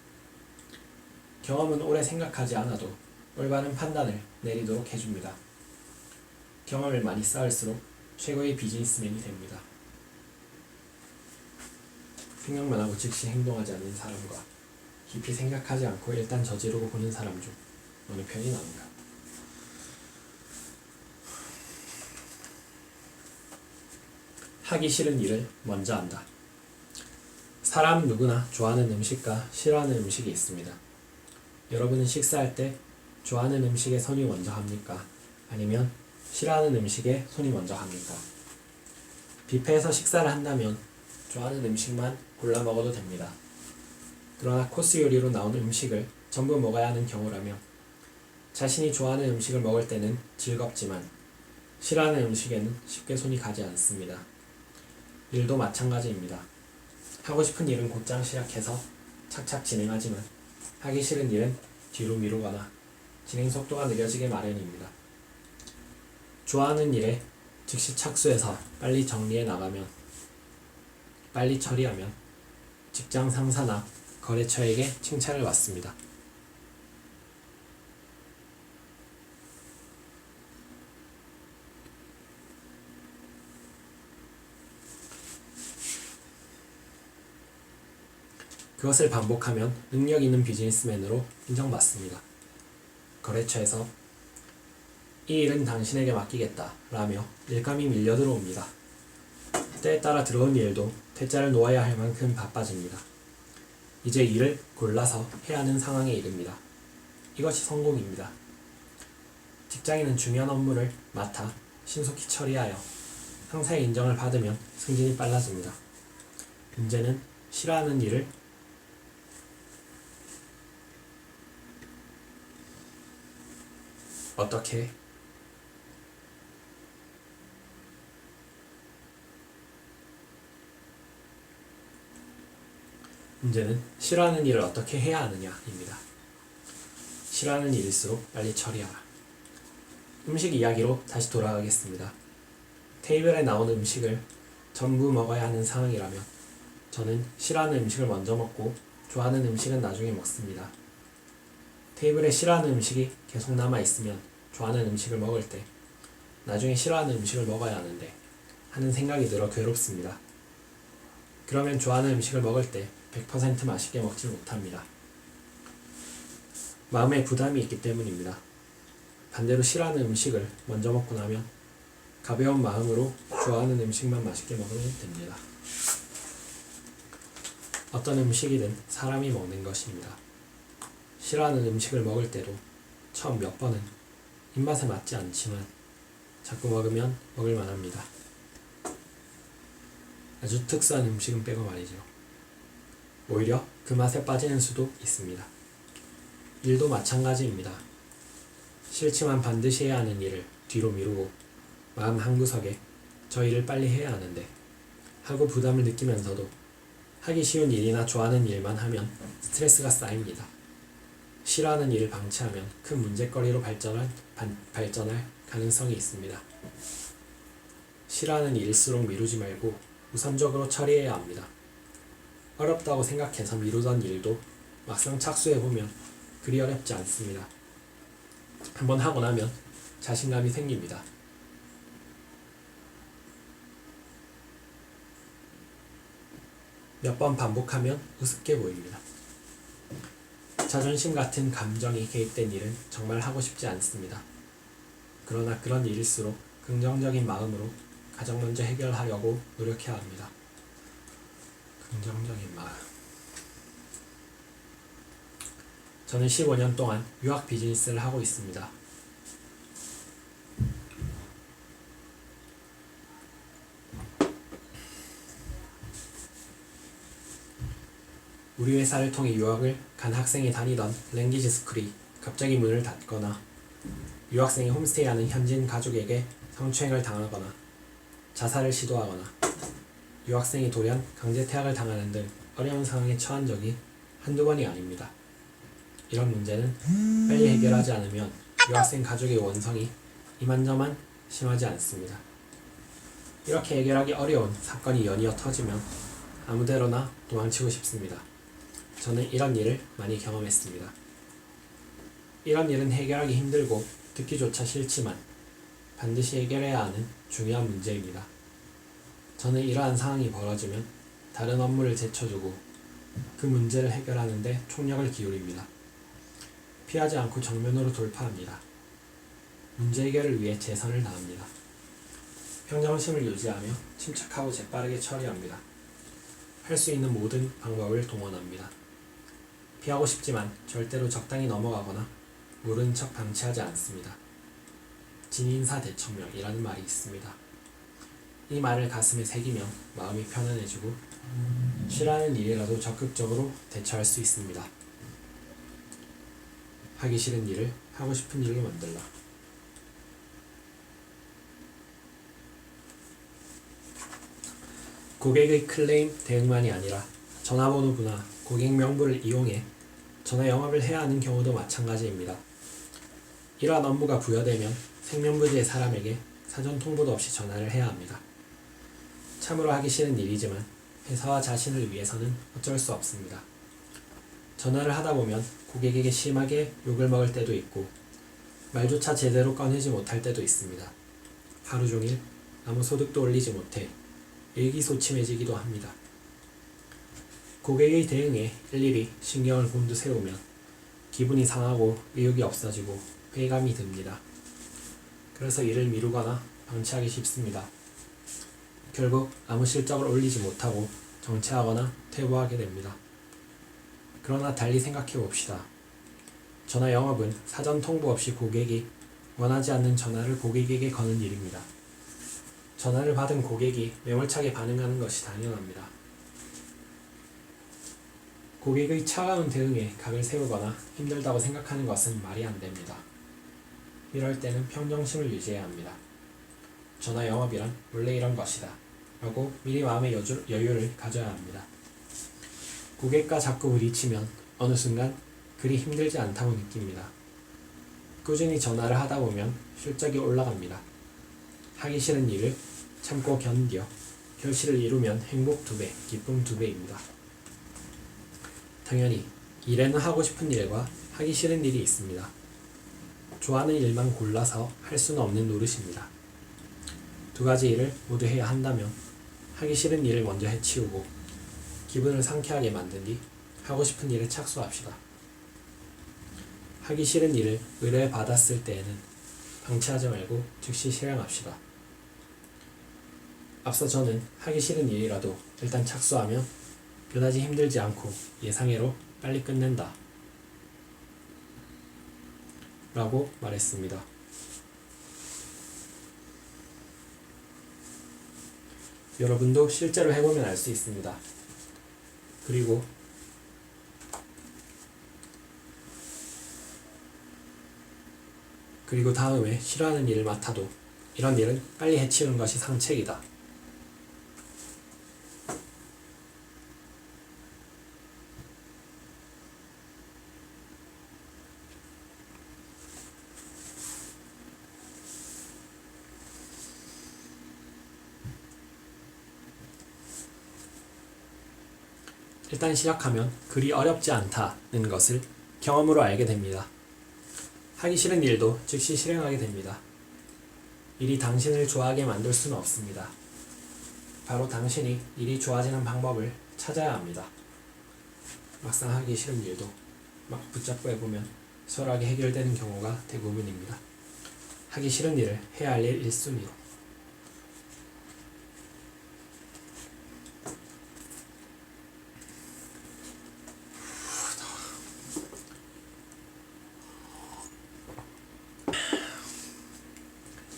경험은 오래 생각하지 않아도 올바른 판단을 내리도록 해줍니다. 경험을 많이 쌓을수록 최고의 비즈니스맨이 됩니다. 생각만 하고 즉시 행동하지 않는 사람과 깊이 생각하지 않고 일단 저지르고 보는 사람 중 어느 편이 나은가? 하기 싫은 일을 먼저 한다. 사람은 누구나 좋아하는 음식과 싫어하는 음식이 있습니다. 여러분은 식사할 때 좋아하는 음식에 손이 먼저 합니까? 아니면 싫어하는 음식에 손이 먼저 합니까? 뷔페에서 식사를 한다면 좋아하는 음식만 골라 먹어도 됩니다. 그러나 코스 요리로 나온 음식을 전부 먹어야 하는 경우라면 자신이 좋아하는 음식을 먹을 때는 즐겁지만 싫어하는 음식에는 쉽게 손이 가지 않습니다. 일도 마찬가지입니다. 하고 싶은 일은 곧장 시작해서 착착 진행하지만 하기 싫은 일은 뒤로 미루거나 진행 속도가 느려지게 마련입니다. 좋아하는 일에 즉시 착수해서 빨리 정리해 나가면, 빨리 처리하면 직장 상사나 거래처에게 칭찬을 받습니다. 그것을 반복하면 능력 있는 비즈니스맨으로 인정받습니다. 거래처에서 이 일은 당신에게 맡기겠다 라며 일감이 밀려 들어옵니다. 때에 따라 들어온 일도 퇴짜를 놓아야 할 만큼 바빠집니다. 이제 일을 골라서 해야 하는 상황에 이릅니다. 이것이 성공입니다. 직장인은 중요한 업무를 맡아 신속히 처리하여 상사의 인정을 받으면 승진이 빨라집니다. 문제는 싫어하는 일을 어떻게 해야 하느냐입니다. 싫어하는 일일수록 빨리 처리하라. 음식 이야기로 다시 돌아가겠습니다. 테이블에 나온 음식을 전부 먹어야 하는 상황이라면 저는 싫어하는 음식을 먼저 먹고 좋아하는 음식은 나중에 먹습니다. 테이블에 싫어하는 음식이 계속 남아있으면 좋아하는 음식을 먹을 때 나중에 싫어하는 음식을 먹어야 하는데 하는 생각이 들어 괴롭습니다. 그러면 좋아하는 음식을 먹을 때 100% 맛있게 먹지 못합니다. 마음에 부담이 있기 때문입니다. 반대로 싫어하는 음식을 먼저 먹고 나면 가벼운 마음으로 좋아하는 음식만 맛있게 먹으면 됩니다. 어떤 음식이든 사람이 먹는 것입니다. 싫어하는 음식을 먹을 때도 처음 몇 번은 입맛에 맞지 않지만 자꾸 먹으면 먹을 만합니다. 아주 특수한 음식은 빼고 말이죠. 오히려 그 맛에 빠지는 수도 있습니다. 일도 마찬가지입니다. 싫지만 반드시 해야 하는 일을 뒤로 미루고 마음 한구석에 저 일을 빨리 해야 하는데 하고 부담을 느끼면서도 하기 쉬운 일이나 좋아하는 일만 하면 스트레스가 쌓입니다. 싫어하는 일을 방치하면 큰 문제거리로 발전할 가능성이 있습니다. 싫어하는 일일수록 미루지 말고 우선적으로 처리해야 합니다. 어렵다고 생각해서 미루던 일도 막상 착수해보면 그리 어렵지 않습니다. 한번 하고 나면 자신감이 생깁니다. 몇 번 반복하면 우습게 보입니다. 자존심 같은 감정이 개입된 일은 정말 하고 싶지 않습니다. 그러나 그런 일일수록 긍정적인 마음으로 가장 먼저 해결하려고 노력해야 합니다. 긍정적인 마음. 저는 15년 동안 유학 비즈니스를 하고 있습니다. 우리 회사를 통해 유학을 간 학생이 다니던 랭귀지 스쿨이 갑자기 문을 닫거나 유학생이 홈스테이하는 현지인 가족에게 성추행을 당하거나 자살을 시도하거나 유학생이 돌연 강제 퇴학을 당하는 등 어려운 상황에 처한 적이 한두 번이 아닙니다. 이런 문제는 빨리 해결하지 않으면 유학생 가족의 원성이 이만저만 심하지 않습니다. 이렇게 해결하기 어려운 사건이 연이어 터지면 아무데로나 도망치고 싶습니다. 저는 이런 일을 많이 경험했습니다. 이런 일은 해결하기 힘들고 듣기조차 싫지만 반드시 해결해야 하는 중요한 문제입니다. 저는 이러한 상황이 벌어지면 다른 업무를 제쳐두고 그 문제를 해결하는 데 총력을 기울입니다. 피하지 않고 정면으로 돌파합니다. 문제 해결을 위해 최선을 다합니다. 평정심을 유지하며 침착하고 재빠르게 처리합니다. 할 수 있는 모든 방법을 동원합니다. 피하고 싶지만 절대로 적당히 넘어가거나 모르는 척 방치하지 않습니다. 진인사대천명이라는 말이 있습니다. 이 말을 가슴에 새기면 마음이 편안해지고 싫어하는 일이라도 적극적으로 대처할 수 있습니다. 하기 싫은 일을 하고 싶은 일로 만들라. 고객의 클레임 대응만이 아니라 전화번호부나 고객 명부를 이용해 전화 영업을 해야 하는 경우도 마찬가지입니다. 이러한 업무가 부여되면 생면부지의 사람에게 사전 통보도 없이 전화를 해야 합니다. 참으로 하기 싫은 일이지만 회사와 자신을 위해서는 어쩔 수 없습니다. 전화를 하다 보면 고객에게 심하게 욕을 먹을 때도 있고 말조차 제대로 꺼내지 못할 때도 있습니다. 하루 종일 아무 소득도 올리지 못해 일기소침해지기도 합니다. 고객의 대응에 일일이 신경을 곤두세우면 기분이 상하고 의욕이 없어지고 회의감이 듭니다. 그래서 일을 미루거나 방치하기 쉽습니다. 결국 아무 실적을 올리지 못하고 정체하거나 퇴보하게 됩니다. 그러나 달리 생각해 봅시다. 전화 영업은 사전 통보 없이 고객이 원하지 않는 전화를 고객에게 거는 일입니다. 전화를 받은 고객이 매몰차게 반응하는 것이 당연합니다. 고객의 차가운 대응에 각을 세우거나 힘들다고 생각하는 것은 말이 안 됩니다. 이럴 때는 평정심을 유지해야 합니다. 전화 영업이란 원래 이런 것이다 라고 미리 마음의 여유를 가져야 합니다. 고객과 자꾸 부딪히면 어느 순간 그리 힘들지 않다고 느낍니다. 꾸준히 전화를 하다 보면 실적이 올라갑니다. 하기 싫은 일을 참고 견뎌 결실을 이루면 행복 2배, 기쁨 2배입니다. 당연히 일에는 하고 싶은 일과 하기 싫은 일이 있습니다. 좋아하는 일만 골라서 할 수는 없는 노릇입니다. 2가지 일을 모두 해야 한다면 하기 싫은 일을 먼저 해치우고 기분을 상쾌하게 만든 뒤 하고 싶은 일에 착수합시다. 하기 싫은 일을 의뢰 받았을 때에는 방치하지 말고 즉시 실행합시다. 앞서 저는 하기 싫은 일이라도 일단 착수하면 그다지 힘들지 않고 예상외로 빨리 끝낸다 라고 말했습니다. 여러분도 실제로 해보면 알 수 있습니다. 그리고 다음에 싫어하는 일을 맡아도 이런 일은 빨리 해치우는 것이 상책이다. 일단 시작하면 그리 어렵지 않다는 것을 경험으로 알게 됩니다. 하기 싫은 일도 즉시 실행하게 됩니다. 일이 당신을 좋아하게 만들 수는 없습니다. 바로 당신이 일이 좋아지는 방법을 찾아야 합니다. 막상 하기 싫은 일도 막 붙잡고 해보면 수월하게 해결되는 경우가 대부분입니다. 하기 싫은 일을 해야 할 일 1순위로.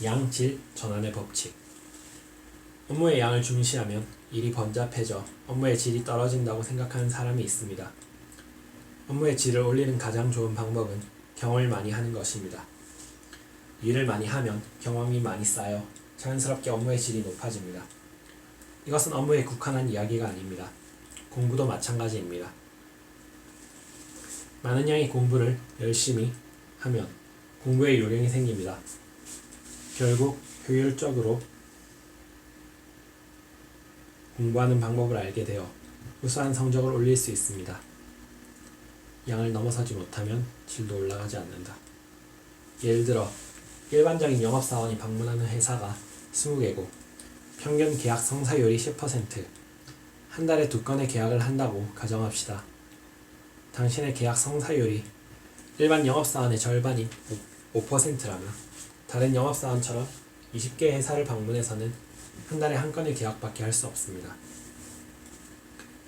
양, 질, 전환의 법칙. 업무의 양을 중시하면 일이 번잡해져 업무의 질이 떨어진다고 생각하는 사람이 있습니다. 업무의 질을 올리는 가장 좋은 방법은 경험을 많이 하는 것입니다. 일을 많이 하면 경험이 많이 쌓여 자연스럽게 업무의 질이 높아집니다. 이것은 업무에 국한한 이야기가 아닙니다. 공부도 마찬가지입니다. 많은 양의 공부를 열심히 하면 공부의 요령이 생깁니다. 결국 효율적으로 공부하는 방법을 알게 되어 우수한 성적을 올릴 수 있습니다. 양을 넘어서지 못하면 질도 올라가지 않는다. 예를 들어 일반적인 영업사원이 방문하는 회사가 20개고 평균 계약 성사율이 10%, 한 달에 2건의 계약을 한다고 가정합시다. 당신의 계약 성사율이 일반 영업사원의 절반인 5%라면 다른 영업사원처럼 20개 회사를 방문해서는 한 달에 1건의 계약밖에 할 수 없습니다.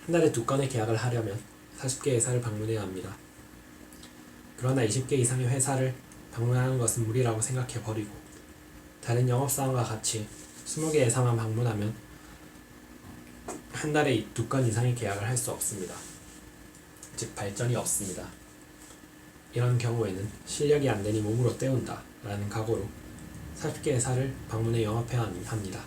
한 달에 2건의 계약을 하려면 40개 회사를 방문해야 합니다. 그러나 20개 이상의 회사를 방문하는 것은 무리라고 생각해버리고 다른 영업사원과 같이 20개 회사만 방문하면 한 달에 2건 이상의 계약을 할 수 없습니다. 즉 발전이 없습니다. 이런 경우에는 실력이 안되니 몸으로 때운다 라는 각오로 40개 회사를 방문해 영업해야 합니다.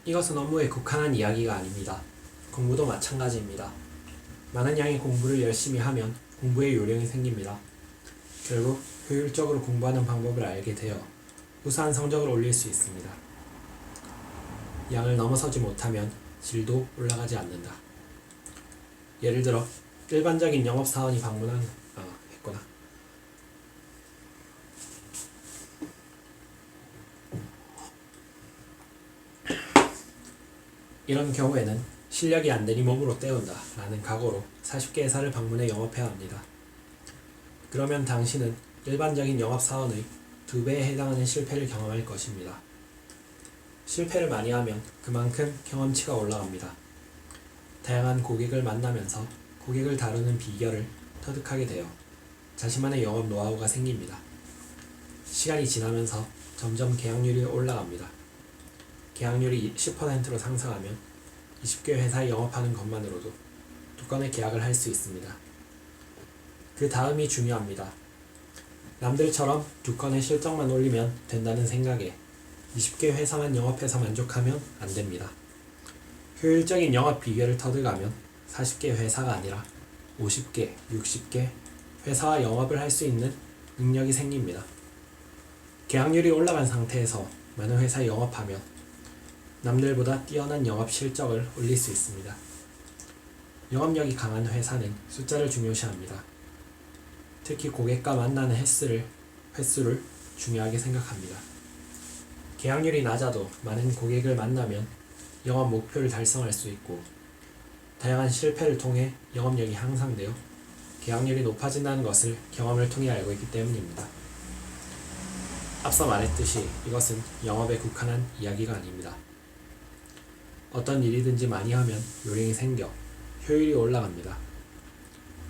이것은 업무에 국한한 이야기가 아닙니다. 공부도 마찬가지입니다. 많은 양의 공부를 열심히 하면 공부의 요령이 생깁니다. 결국 효율적으로 공부하는 방법을 알게 되어 우수한 성적을 올릴 수 있습니다. 양을 넘어서지 못하면 질도 올라가지 않는다. 예를 들어 일반적인 영업사원이 했구나. 이런 경우에는 실력이 안 되니 몸으로 때운다 라는 각오로 40개 회사를 방문해 영업해야 합니다. 그러면 당신은 일반적인 영업사원의 2배에 해당하는 실패를 경험할 것입니다. 실패를 많이 하면 그만큼 경험치가 올라갑니다. 다양한 고객을 만나면서 고객을 다루는 비결을 터득하게 되어 자신만의 영업 노하우가 생깁니다. 시간이 지나면서 점점 계약률이 올라갑니다. 계약률이 10%로 상승하면 20개 회사에 영업하는 것만으로도 2건의 계약을 할 수 있습니다. 그 다음이 중요합니다. 남들처럼 2건의 실적만 올리면 된다는 생각에 20개 회사만 영업해서 만족하면 안 됩니다. 효율적인 영업 비결을 터득하면 40개 회사가 아니라 50개, 60개 회사와 영업을 할 수 있는 능력이 생깁니다. 계약률이 올라간 상태에서 많은 회사에 영업하면 남들보다 뛰어난 영업 실적을 올릴 수 있습니다. 영업력이 강한 회사는 숫자를 중요시합니다. 특히 고객과 만나는 횟수를 중요하게 생각합니다. 계약률이 낮아도 많은 고객을 만나면 영업 목표를 달성할 수 있고 다양한 실패를 통해 영업력이 향상되어 계약률이 높아진다는 것을 경험을 통해 알고 있기 때문입니다. 앞서 말했듯이 이것은 영업에 국한한 이야기가 아닙니다. 어떤 일이든지 많이 하면 요령이 생겨 효율이 올라갑니다.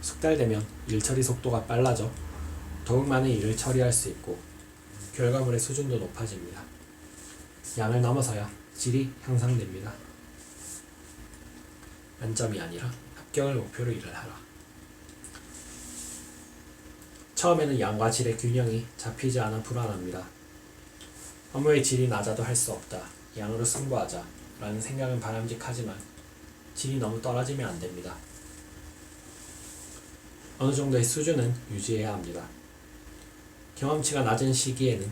숙달되면 일 처리 속도가 빨라져 더욱 많은 일을 처리할 수 있고 결과물의 수준도 높아집니다. 양을 넘어서야 질이 향상됩니다. 만점이 아니라 합격을 목표로 일을 하라. 처음에는 양과 질의 균형이 잡히지 않아 불안합니다. 업무의 질이 낮아도 할 수 없다. 양으로 승부하자. 라는 생각은 바람직하지만 질이 너무 떨어지면 안 됩니다. 어느 정도의 수준은 유지해야 합니다. 경험치가 낮은 시기에는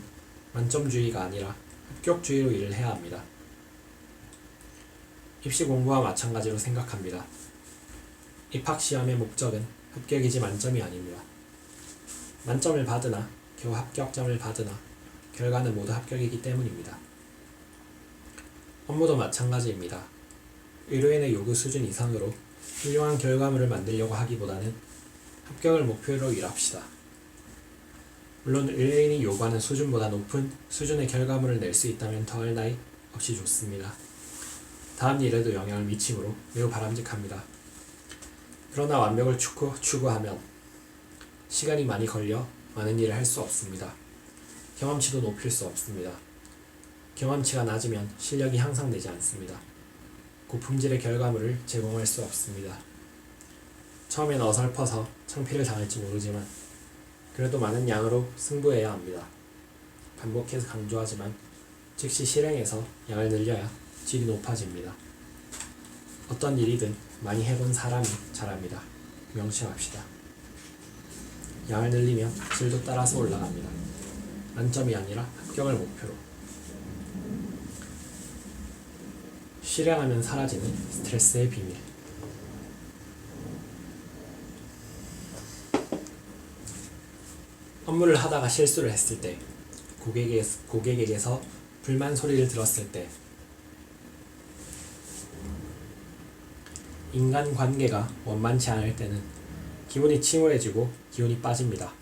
만점주의가 아니라 합격주의로 일을 해야 합니다. 입시 공부와 마찬가지로 생각합니다. 입학시험의 목적은 합격이지 만점이 아닙니다. 만점을 받으나 겨우 합격점을 받으나 결과는 모두 합격이기 때문입니다. 업무도 마찬가지입니다. 의료인의 요구 수준 이상으로 훌륭한 결과물을 만들려고 하기보다는 합격을 목표로 일합시다. 물론 의뢰인이 요구하는 수준보다 높은 수준의 결과물을 낼 수 있다면 더할 나위 없이 좋습니다. 다음 일에도 영향을 미치므로 매우 바람직합니다. 그러나 완벽을 추구하면 시간이 많이 걸려 많은 일을 할 수 없습니다. 경험치도 높일 수 없습니다. 경험치가 낮으면 실력이 향상되지 않습니다. 고품질의 결과물을 제공할 수 없습니다. 처음엔 어설퍼서 창피를 당할지 모르지만 그래도 많은 양으로 승부해야 합니다. 반복해서 강조하지만 즉시 실행해서 양을 늘려야 질이 높아집니다. 어떤 일이든 많이 해본 사람이 잘합니다. 명심합시다. 양을 늘리면 질도 따라서 올라갑니다. 만점이 아니라 합격을 목표로. 실행하면 사라지는 스트레스의 비밀. 업무를 하다가 실수를 했을 때, 고객에게서 불만 소리를 들었을 때, 인간관계가 원만치 않을 때는 기분이 침울해지고 기운이 빠집니다.